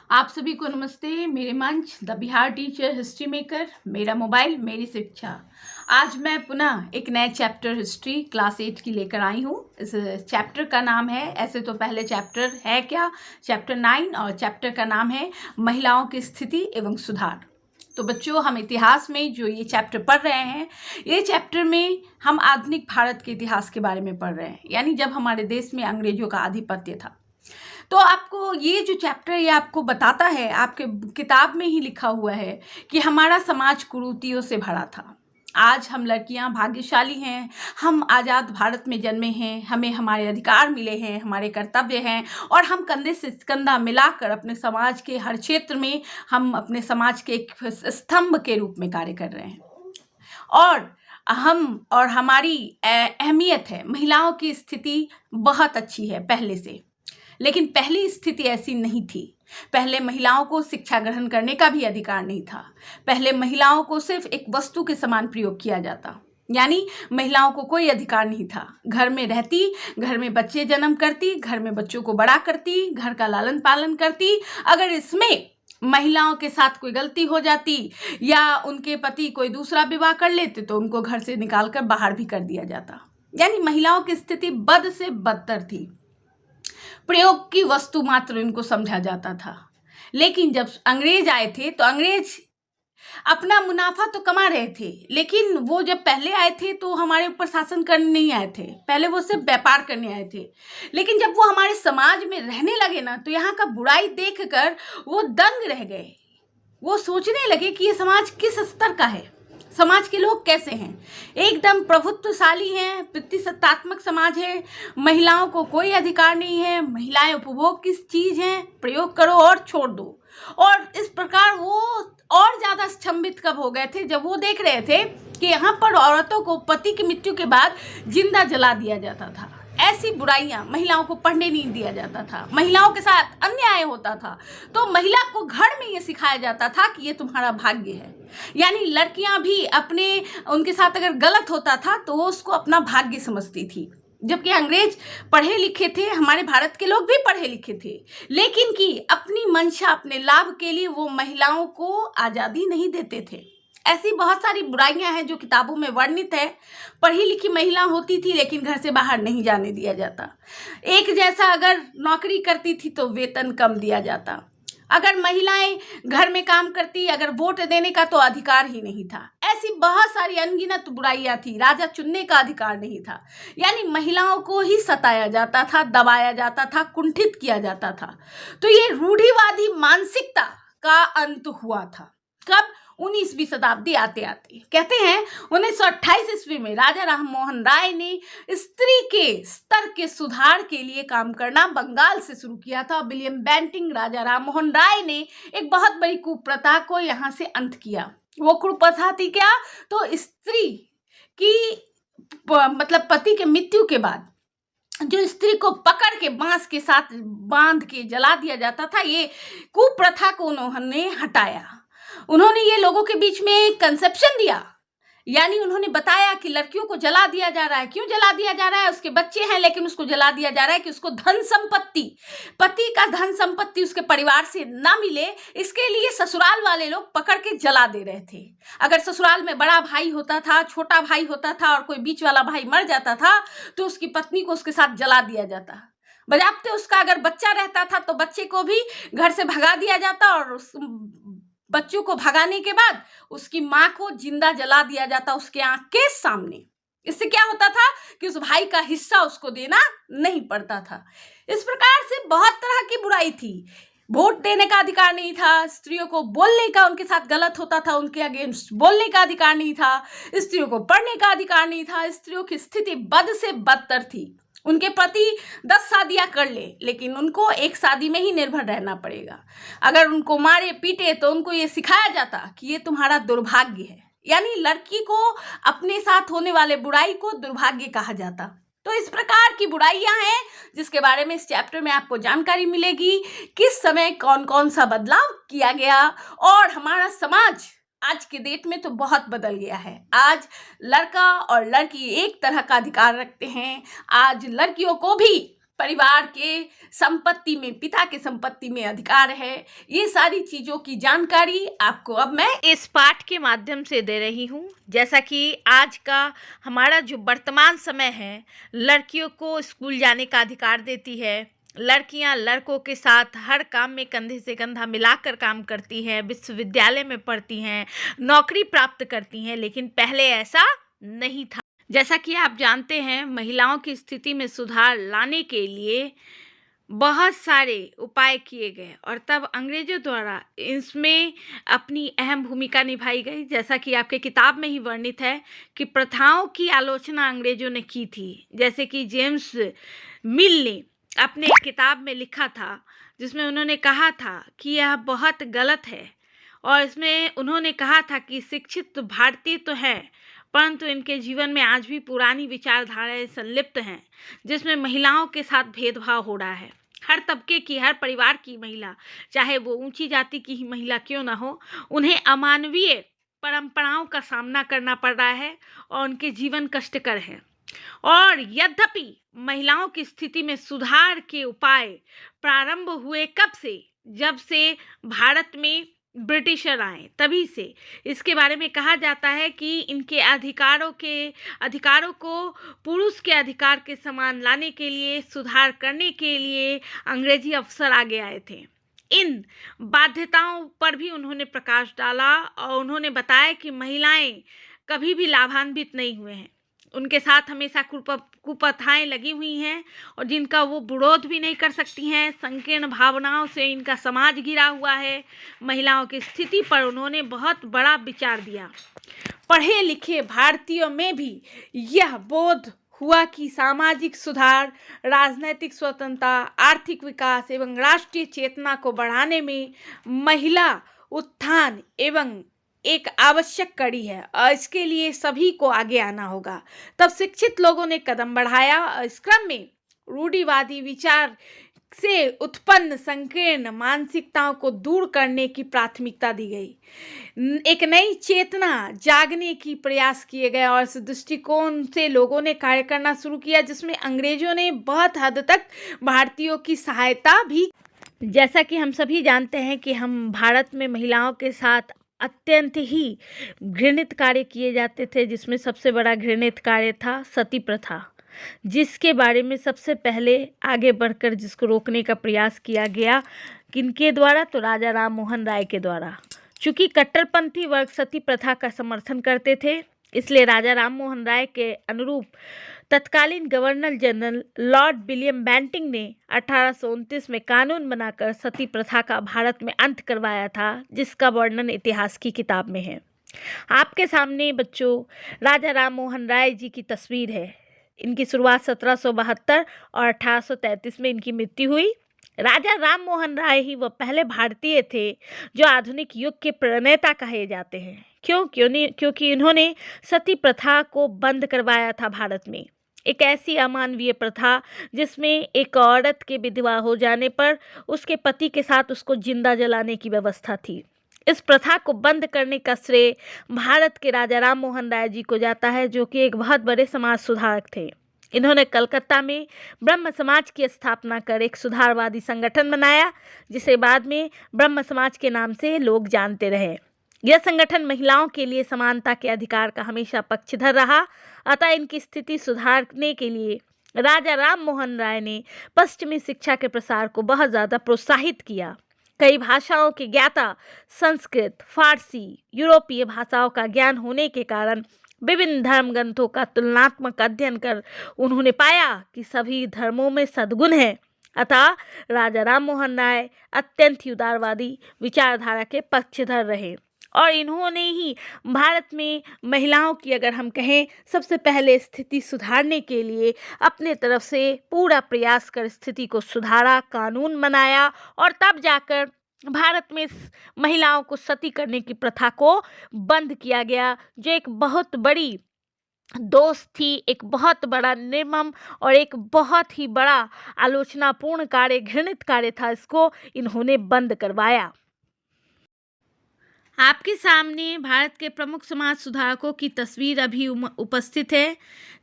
आप सभी को नमस्ते। मेरे मंच the Bihar teacher history maker, मेरा मोबाइल मेरी शिक्षा। आज मैं पुनः एक नए चैप्टर हिस्ट्री क्लास 8 की लेकर आई हूँ। इस चैप्टर का नाम है, ऐसे तो पहले चैप्टर है क्या, चैप्टर 9, और चैप्टर का नाम है महिलाओं की स्थिति एवं सुधार। तो बच्चों, हम इतिहास में जो ये चैप्टर पढ़ रहे हैं, ये चैप्टर में हम आधुनिक भारत के इतिहास के बारे में पढ़ रहे हैं, यानी जब हमारे देश में अंग्रेजों का आधिपत्य था। तो आपको ये जो चैप्टर ये आपको बताता है, आपके किताब में ही लिखा हुआ है कि हमारा समाज कुरीतियों से भरा था। आज हम लड़कियां भाग्यशाली हैं, हम आज़ाद भारत में जन्मे हैं, हमें हमारे अधिकार मिले हैं, हमारे कर्तव्य हैं, और हम कंधे से कंधा मिलाकर अपने समाज के हर क्षेत्र में हम अपने समाज के एक स्तंभ के रूप में कार्य कर रहे हैं। और हमारी अहमियत है, महिलाओं की स्थिति बहुत अच्छी है पहले से। लेकिन पहली स्थिति ऐसी नहीं थी। पहले महिलाओं को शिक्षा ग्रहण करने का भी अधिकार नहीं था। पहले महिलाओं को सिर्फ एक वस्तु के समान प्रयोग किया जाता, यानी महिलाओं को कोई अधिकार नहीं था। घर में रहती, घर में बच्चे जन्म करती, घर में बच्चों को बड़ा करती, घर का लालन पालन करती। अगर इसमें महिलाओं के साथ कोई गलती हो जाती या उनके पति कोई दूसरा विवाह कर लेते तो उनको घर से निकालकर बाहर भी कर दिया जाता। यानी महिलाओं की स्थिति बद से बदतर थी। प्रयोग की वस्तु मात्र इनको समझा जाता था। लेकिन जब अंग्रेज आए थे तो अंग्रेज अपना मुनाफा तो कमा रहे थे, लेकिन वो जब पहले आए थे तो हमारे ऊपर शासन करने नहीं आए थे। पहले वो सिर्फ व्यापार करने आए थे। लेकिन जब वो हमारे समाज में रहने लगे ना, तो यहाँ का बुराई देखकर वो दंग रह गए। वो सोचने लगे कि ये समाज किस स्तर का है, समाज के लोग कैसे हैं। एकदम प्रभुत्वशाली हैं, प्रतिसत्तात्मक समाज है, महिलाओं को कोई अधिकार नहीं है, महिलाएं उपभोग की चीज हैं, प्रयोग करो और छोड़ दो। और इस प्रकार वो और ज्यादा स्तंभित कब हो गए थे, जब वो देख रहे थे कि यहाँ पर औरतों को पति की मृत्यु के बाद जिंदा जला दिया जाता था। ऐसी बुराइयां, महिलाओं को पढ़ने नहीं दिया जाता था, महिलाओं के साथ अन्याय होता था। तो महिला को घर में ये सिखाया जाता था कि ये तुम्हारा भाग्य है। यानी लड़कियां भी उनके साथ अगर गलत होता था तो वो उसको अपना भाग्य समझती थी। जबकि अंग्रेज पढ़े लिखे थे, हमारे भारत के लोग भी पढ़े लिखे थे, लेकिन कि अपनी मंशा, अपने लाभ के लिए वो महिलाओं को आज़ादी नहीं देते थे। ऐसी बहुत सारी बुराइयां हैं जो किताबों में वर्णित है। पढ़ी लिखी महिला होती थी लेकिन घर से बाहर नहीं जाने दिया जाता। एक जैसा अगर नौकरी करती थी तो वेतन कम दिया जाता। अगर महिलाएं घर में काम करती, अगर वोट देने का तो अधिकार ही नहीं था। ऐसी बहुत सारी अनगिनत बुराइयां थी। राजा चुनने का अधिकार नहीं था। यानी महिलाओं को ही सताया जाता था, दबाया जाता था, कुंठित किया जाता था। तो ये रूढ़िवादी मानसिकता का अंत हुआ था। कब? 19वीं शताब्दी आते आते। कहते हैं 1928 ईस्वी में राजा राम मोहन राय ने स्त्री के स्तर के सुधार के लिए काम करना बंगाल से शुरू किया था। विलियम बेंटिंक, राजा राम मोहन राय ने एक बहुत बड़ी कुप्रथा को यहाँ से अंत किया। वो कुप्रथा थी क्या? तो स्त्री की मतलब पति के मृत्यु के बाद जो स्त्री को पकड़ के बांस के साथ बांध के जला दिया जाता था, ये कुप्रथा को उन्होंने हटाया। उन्होंने ये लोगों के बीच में एक कंसेप्शन दिया, यानी उन्होंने बताया कि लड़कियों को जला दिया जा रहा है। क्यों जला दिया जा रहा है? उसके बच्चे हैं लेकिन उसको जला दिया जा रहा है कि उसको धन संपत्ति, पति का धन संपत्ति उसके परिवार से ना मिले, इसके लिए ससुराल वाले लोग पकड़ के जला दे रहे थे। अगर ससुराल में बड़ा भाई होता था, छोटा भाई होता था और कोई बीच वाला भाई मर जाता था तो उसकी पत्नी को उसके साथ जला दिया जाता। बजाते उसका अगर बच्चा रहता था तो बच्चे को भी घर से भगा दिया जाता, और उस बच्चों को भगाने के बाद उसकी माँ को जिंदा जला दिया जाता उसके आंख के सामने। इससे क्या होता था कि उस भाई का हिस्सा उसको देना नहीं पड़ता था। इस प्रकार से बहुत तरह की बुराई थी। वोट देने का अधिकार नहीं था, स्त्रियों को बोलने का, उनके साथ गलत होता था उनके अगेंस्ट बोलने का अधिकार नहीं था, स्त्रियों को पढ़ने का अधिकार नहीं था। स्त्रियों की स्थिति बद से बदतर थी। उनके पति 10 शादियां कर ले, लेकिन उनको एक शादी में ही निर्भर रहना पड़ेगा। अगर उनको मारे पीटे तो उनको ये सिखाया जाता कि ये तुम्हारा दुर्भाग्य है। यानी लड़की को अपने साथ होने वाले बुराई को दुर्भाग्य कहा जाता। तो इस प्रकार की बुराइयां हैं जिसके बारे में इस चैप्टर में आपको जानकारी मिलेगी। किस समय कौन कौन सा बदलाव किया गया, और हमारा समाज आज के डेट में तो बहुत बदल गया है। आज लड़का और लड़की एक तरह का अधिकार रखते हैं। आज लड़कियों को भी परिवार के संपत्ति में, पिता के संपत्ति में अधिकार है। ये सारी चीजों की जानकारी आपको अब मैं इस पाठ के माध्यम से दे रही हूँ। जैसा कि आज का हमारा जो वर्तमान समय है, लड़कियों को स्कूल जाने का अधिकार देती है, लड़कियां लड़कों के साथ हर काम में कंधे से कंधा मिलाकर काम करती हैं, विश्वविद्यालय में पढ़ती हैं, नौकरी प्राप्त करती हैं, लेकिन पहले ऐसा नहीं था। जैसा कि आप जानते हैं, महिलाओं की स्थिति में सुधार लाने के लिए बहुत सारे उपाय किए गए और तब अंग्रेजों द्वारा इसमें अपनी अहम भूमिका निभाई गई। जैसा कि आपके किताब में ही वर्णित है कि प्रथाओं की आलोचना अंग्रेजों ने की थी। जैसे कि जेम्स मिल ने अपने किताब में लिखा था, जिसमें उन्होंने कहा था कि यह बहुत गलत है, और इसमें उन्होंने कहा था कि शिक्षित तो भारतीय तो है, परंतु इनके जीवन में आज भी पुरानी विचारधाराएं संलिप्त हैं, जिसमें महिलाओं के साथ भेदभाव हो रहा है। हर तबके की, हर परिवार की महिला, चाहे वो ऊंची जाति की ही महिला क्यों ना हो, उन्हें अमानवीय परंपराओं का सामना करना पड़ रहा है और उनके जीवन कष्टकर है। और यद्यपि महिलाओं की स्थिति में सुधार के उपाय प्रारंभ हुए कब से, जब से भारत में ब्रिटिशर आए, तभी से इसके बारे में कहा जाता है कि इनके अधिकारों को पुरुष के अधिकार के समान लाने के लिए, सुधार करने के लिए अंग्रेजी अफसर आगे आए थे। इन बाध्यताओं पर भी उन्होंने प्रकाश डाला और उन्होंने बताया कि महिलाएं कभी भी लाभान्वित नहीं हुए हैं, उनके साथ हमेशा कुप्रथाएं लगी हुई हैं और जिनका वो विरोध भी नहीं कर सकती हैं। संकीर्ण भावनाओं से इनका समाज घिरा हुआ है। महिलाओं की स्थिति पर उन्होंने बहुत बड़ा विचार दिया। पढ़े लिखे भारतीयों में भी यह बोध हुआ कि सामाजिक सुधार, राजनैतिक स्वतंत्रता, आर्थिक विकास एवं राष्ट्रीय चेतना को बढ़ाने में महिला उत्थान एवं एक आवश्यक कड़ी है और इसके लिए सभी को आगे आना होगा। तब शिक्षित लोगों ने कदम बढ़ाया और इस क्रम में रूढ़िवादी विचार से उत्पन्न संकीर्ण मानसिकताओं को दूर करने की प्राथमिकता दी गई। एक नई चेतना जागने की प्रयास किए गए और इस दृष्टिकोण से लोगों ने कार्य करना शुरू किया, जिसमें अंग्रेजों ने बहुत हद तक भारतीयों की सहायता भी। जैसा कि हम सभी जानते हैं कि हम भारत में महिलाओं के साथ अत्यंत ही घृणित कार्य किए जाते थे, जिसमें सबसे बड़ा घृणित कार्य था सती प्रथा, जिसके बारे में सबसे पहले आगे बढ़कर जिसको रोकने का प्रयास किया गया किनके द्वारा, तो राजा राम मोहन राय के द्वारा। चूँकि कट्टरपंथी वर्ग सती प्रथा का समर्थन करते थे, इसलिए राजा राम मोहन राय के अनुरूप तत्कालीन governor general Lord William Bentinck ने 1829 में कानून बनाकर सती प्रथा का भारत में अंत करवाया था, जिसका वर्णन इतिहास की किताब में है। आपके सामने बच्चों राजा राम मोहन राय जी की तस्वीर है। इनकी शुरुआत 1772 और 1833 में इनकी मृत्यु हुई। राजा राम मोहन राय ही वह पहले भारतीय थे जो आधुनिक युग के प्रणेता कहे जाते हैं। क्योंकि इन्होंने सती प्रथा को बंद करवाया था भारत में। एक ऐसी अमानवीय प्रथा जिसमें एक औरत के विधवा हो जाने पर उसके पति के साथ उसको जिंदा जलाने की व्यवस्था थी। इस प्रथा को बंद करने का श्रेय भारत के राजा राम मोहन राय जी को जाता है, जो कि एक बहुत बड़े समाज सुधारक थे। इन्होंने कलकत्ता में ब्रह्म समाज की स्थापना कर एक सुधारवादी संगठन बनाया, जिसे बाद में ब्रह्म समाज के नाम से लोग जानते रहे। यह संगठन महिलाओं के लिए समानता के अधिकार का हमेशा पक्षधर रहा। अतः इनकी स्थिति सुधारने के लिए राजा राम मोहन राय ने पश्चिमी शिक्षा के प्रसार को बहुत ज़्यादा प्रोत्साहित किया। कई भाषाओं के ज्ञाता, संस्कृत, फारसी, यूरोपीय भाषाओं का ज्ञान होने के कारण विभिन्न धर्म ग्रंथों का तुलनात्मक अध्ययन कर उन्होंने पाया कि सभी धर्मों में सद्गुण है। अतः राजा राम मोहन राय अत्यंत ही उदारवादी विचारधारा के पक्षधर रहे और इन्होंने ही भारत में महिलाओं की, अगर हम कहें, सबसे पहले स्थिति सुधारने के लिए अपने तरफ से पूरा प्रयास कर स्थिति को सुधारा, कानून बनाया और तब जाकर भारत में महिलाओं को सती करने की प्रथा को बंद किया गया, जो एक बहुत बड़ी दोष थी, एक बहुत बड़ा निर्मम और एक बहुत ही बड़ा आलोचनापूर्ण कार्य, घृणित कार्य था। इसको इन्होंने बंद करवाया। आपके सामने भारत के प्रमुख समाज सुधारकों की तस्वीर अभी उपस्थित है,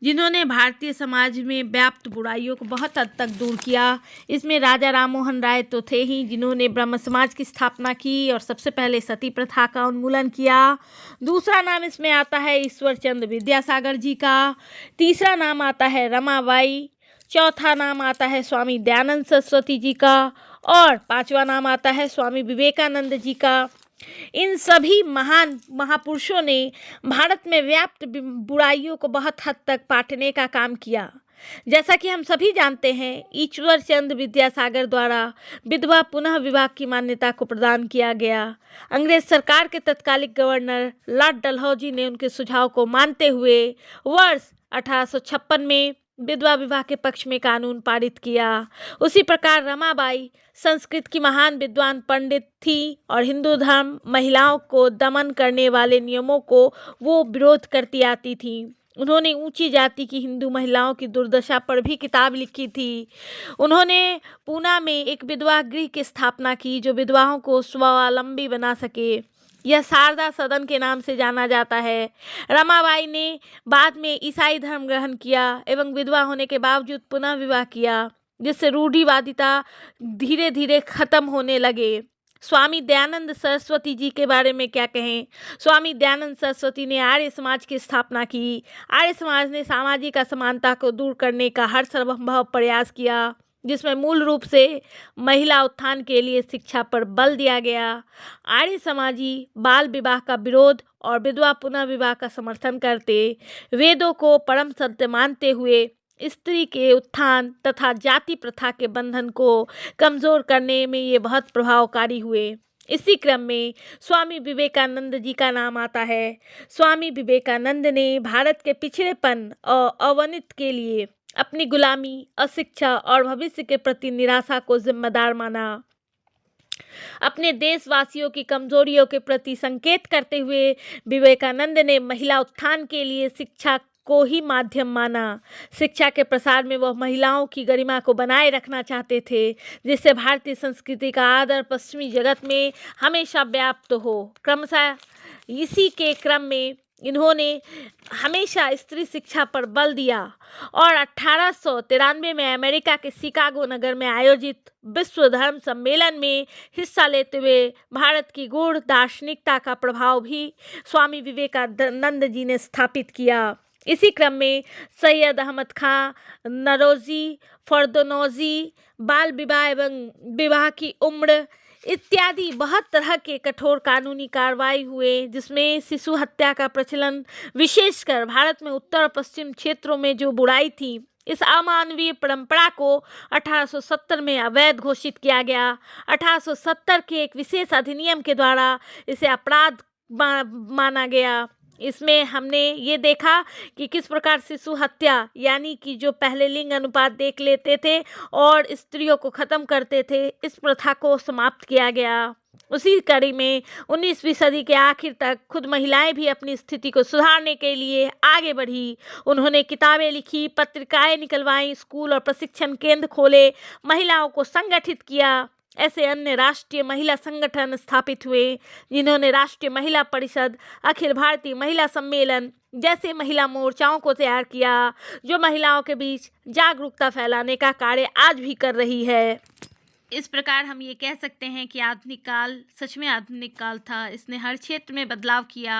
जिन्होंने भारतीय समाज में व्याप्त बुराइयों को बहुत हद तक दूर किया। इसमें राजा राममोहन राय तो थे ही, जिन्होंने ब्रह्म समाज की स्थापना की और सबसे पहले सती प्रथा का उन्मूलन किया। दूसरा नाम इसमें आता है ईश्वर चंद्र विद्यासागर जी का। तीसरा नाम आता है रमाबाई। चौथा नाम आता है स्वामी दयानंद सरस्वती जी का। और पांचवा नाम आता है स्वामी विवेकानंद जी का। इन सभी महान महापुरुषों ने भारत में व्याप्त बुराइयों को बहुत हद तक पाटने का काम किया। जैसा कि हम सभी जानते हैं, ईश्वर चंद्र विद्यासागर द्वारा विधवा पुनः विवाह की मान्यता को प्रदान किया गया। अंग्रेज सरकार के तत्कालिक गवर्नर लॉर्ड डलहौजी ने उनके सुझाव को मानते हुए वर्ष 1856 में विधवा विवाह के पक्ष में कानून पारित किया। उसी प्रकार रमाबाई संस्कृत की महान विद्वान पंडित थी और हिंदू धर्म महिलाओं को दमन करने वाले नियमों को वो विरोध करती आती थी। उन्होंने ऊंची जाति की हिंदू महिलाओं की दुर्दशा पर भी किताब लिखी थी। उन्होंने पूना में एक विधवा गृह की स्थापना की, जो विधवाओं को स्वावलंबी बना सके। यह शारदा सदन के नाम से जाना जाता है। रमाबाई ने बाद में ईसाई धर्म ग्रहण किया एवं विधवा होने के बावजूद पुनः विवाह किया, जिससे रूढ़िवादिता धीरे धीरे खत्म होने लगे। स्वामी दयानंद सरस्वती जी के बारे में क्या कहें। स्वामी दयानंद सरस्वती ने आर्य समाज की स्थापना की। आर्य समाज ने सामाजिक असमानता को दूर करने का हर संभव प्रयास किया, जिसमें मूल रूप से महिला उत्थान के लिए शिक्षा पर बल दिया गया। आर्य समाजी बाल विवाह का विरोध और विधवा पुनः विवाह का समर्थन करते, वेदों को परम सत्य मानते हुए स्त्री के उत्थान तथा जाति प्रथा के बंधन को कमजोर करने में ये बहुत प्रभावकारी हुए। इसी क्रम में स्वामी विवेकानंद जी का नाम आता है। स्वामी विवेकानंद ने भारत के पिछड़ेपन और अवनति के लिए अपनी गुलामी, अशिक्षा और भविष्य के प्रति निराशा को जिम्मेदार माना। अपने देशवासियों की कमजोरियों के प्रति संकेत करते हुए विवेकानंद ने महिला उत्थान के लिए शिक्षा को ही माध्यम माना। शिक्षा के प्रसार में वह महिलाओं की गरिमा को बनाए रखना चाहते थे, जिससे भारतीय संस्कृति का आदर पश्चिमी जगत में हमेशा व्याप्त हो। क्रमशः इसी के क्रम में इन्होंने हमेशा स्त्री शिक्षा पर बल दिया और 1893 में अमेरिका के शिकागो नगर में आयोजित विश्व धर्म सम्मेलन में हिस्सा लेते हुए भारत की गूढ़ दार्शनिकता का प्रभाव भी स्वामी विवेकानंद जी ने स्थापित किया। इसी क्रम में सैयद अहमद खां, नरोजी, फर्दोनौजी, बाल विवाह एवं विवाह की उम्र इत्यादि बहुत तरह के कठोर कानूनी कार्रवाई हुए, जिसमें शिशु हत्या का प्रचलन, विशेषकर भारत में उत्तर और पश्चिम क्षेत्रों में जो बुराई थी, इस अमानवीय परंपरा को 1870 में अवैध घोषित किया गया। 1870 के एक विशेष अधिनियम के द्वारा इसे अपराध माना गया। इसमें हमने ये देखा कि किस प्रकार शिशु हत्या यानी कि जो पहले लिंग अनुपात देख लेते थे और स्त्रियों को ख़त्म करते थे, इस प्रथा को समाप्त किया गया। उसी कड़ी में 19वीं सदी के आखिर तक खुद महिलाएं भी अपनी स्थिति को सुधारने के लिए आगे बढ़ी। उन्होंने किताबें लिखी, पत्रिकाएं निकलवाईं, स्कूल और प्रशिक्षण केंद्र खोले, महिलाओं को संगठित किया। ऐसे अन्य राष्ट्रीय महिला संगठन स्थापित हुए, जिन्होंने राष्ट्रीय महिला परिषद, अखिल भारतीय महिला सम्मेलन जैसे महिला मोर्चाओं को तैयार किया, जो महिलाओं के बीच जागरूकता फैलाने का कार्य आज भी कर रही है। इस प्रकार हम ये कह सकते हैं कि आधुनिक काल सच में आधुनिक काल था। इसने हर क्षेत्र में बदलाव किया।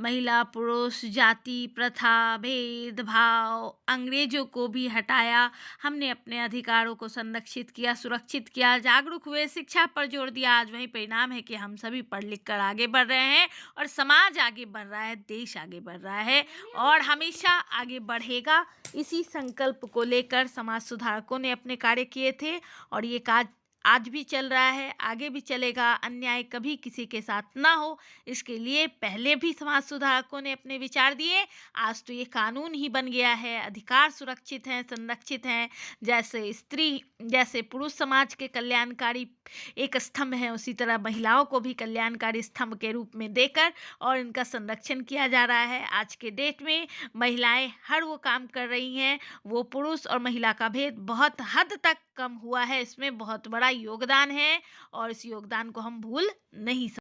महिला, पुरुष, जाति, प्रथा, भेदभाव, अंग्रेजों को भी हटाया। हमने अपने अधिकारों को संरक्षित किया, सुरक्षित किया, जागरूक हुए, शिक्षा पर जोर दिया। आज वही परिणाम है कि हम सभी पढ़ लिख कर आगे बढ़ रहे हैं और समाज आगे बढ़ रहा है, देश आगे बढ़ रहा है और हमेशा आगे बढ़ेगा। इसी संकल्प को लेकर समाज सुधारकों ने अपने कार्य किए थे और ये कार्य आज भी चल रहा है, आगे भी चलेगा। अन्याय कभी किसी के साथ ना हो, इसके लिए पहले भी समाज सुधारकों ने अपने विचार दिए। आज तो ये कानून ही बन गया है, अधिकार सुरक्षित हैं, संरक्षित हैं। जैसे स्त्री, जैसे पुरुष समाज के कल्याणकारी एक स्तंभ है, उसी तरह महिलाओं को भी कल्याणकारी स्तंभ के रूप में देकर और इनका संरक्षण किया जा रहा है। आज के डेट में महिलाएं हर वो काम कर रही हैं, वो पुरुष और महिला का भेद बहुत हद तक कम हुआ है। इसमें बहुत बड़ा योगदान है और इस योगदान को हम भूल नहीं सकते।